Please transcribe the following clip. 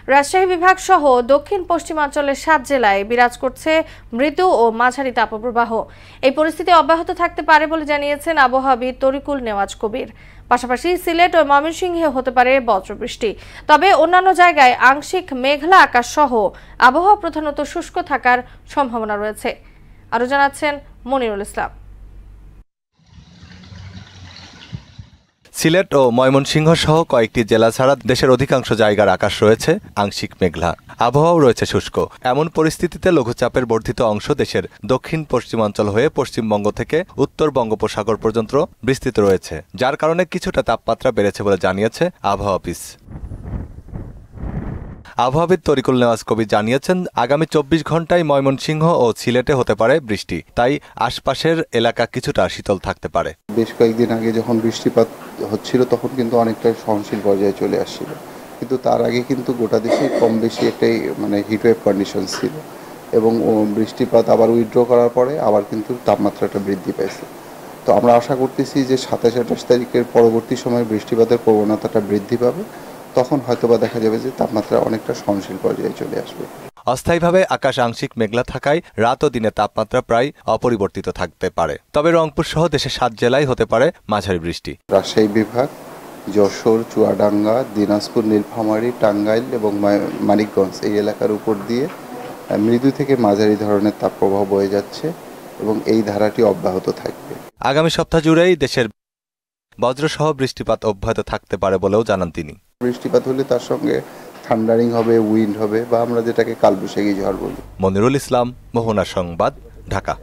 রাজশাহী বিভাগ সহ দক্ষিণ পশ্চিমাঞ্চলের 7 জেলায় বিরাজ করছে মৃদু ও মাঝারি তাপপ্রবাহ। এই পরিস্থিতি অব্যাহত থাকতে পারে বলে জানিয়েছেন আবহাওয়াবিদ তরিকুল নেওয়াজ কবির। পাশাপাশি সিলেট ও ময়মনসিংহে হতে পারে বজ্রবৃষ্টি। তবে অন্যান্য জায়গায় আংশিক মেঘলা আকাশ সহ আবহাওয়া প্রধানত শুষ্ক থাকার সম্ভাবনা রয়েছে। আরো জানাচ্ছেন মনিরুল ইসলাম। সিলেট ও ময়মনসিংহ সহ কয়েকটি জেলা ছাড়া দেশের অধিকাংশ জায়গার আকাশ রয়েছে আংশিক মেঘলা, আবহাওয়াও রয়েছে শুষ্ক। এমন পরিস্থিতিতে লঘুচাপের বর্ধিত অংশ দেশের দক্ষিণ পশ্চিমাঞ্চল হয়ে পশ্চিমবঙ্গ থেকে উত্তর বঙ্গোপসাগর পর্যন্ত বিস্তৃত রয়েছে, যার কারণে কিছুটা তাপমাত্রা বেড়েছে বলে জানিয়েছে আবহাওয়া অফিস। আবহাওয়াবিদ তরিকুল নেওয়াজ কবির জানিয়েছেন, আগামী 24 ঘন্টায় ময়মনসিংহ ও সিলেটে হতে পারে বৃষ্টি, তাই আশপাশের এলাকা কিছুটা শীতল থাকতে পারে। বেশ কয়েকদিন আগে যখন বৃষ্টিপাত হচ্ছিল তখন কিন্তু অনেকটা সহনশীল পর্যায়ে চলে আসছিল, কিন্তু তার আগে কিন্তু গোটা দেশে কম বেশি একটাই হিটওয়েভ কন্ডিশন ছিল এবং বৃষ্টিপাত আবার উইথড্র করার পরে আবার কিন্তু তাপমাত্রাটা বৃদ্ধি পেয়েছে। তো আমরা আশা করতেছি যে 27-28 তারিখের পরবর্তী সময়ে বৃষ্টিপাতের প্রবণতাটা বৃদ্ধি পাবে, তখন হয়তোবা দেখা যাবে যে তাপমাত্রা অনেকটা সহনশীল পর্যায়ে চলে আসবে। অস্থায়ীভাবে আকাশ আংশিক মেঘলা থাকায় রাত ও দিনে তাপমাত্রা প্রায় অপরিবর্তিত থাকতে পারে। তবে রংপুর সহ দেশের 7 জেলায় হতে পারে মাঝারি বৃষ্টি। রাজশাহী বিভাগ, যশোর, চুয়াডাঙ্গা, দিনাজপুর, নীলফামারী, টাঙ্গাইল এবং মানিকগঞ্জ এই এলাকার উপর দিয়ে মৃদু থেকে মাঝারি ধরনের তাপপ্রবাহ বয়ে যাচ্ছে এবং এই ধারাটি অব্যাহত থাকবে। আগামী সপ্তাহ জুড়েই দেশের বজ্রসহ বৃষ্টিপাত অব্যাহত থাকতে পারে বলেও জানান তিনি। বৃষ্টিপাত হলে তার সঙ্গে থান্ডারিং হবে, উইন্ড হবে, বা আমরা যেটাকে কালবৈশাখী ঝড় বলি। মনিরুল ইসলাম, মোহনা সংবাদ, ঢাকা।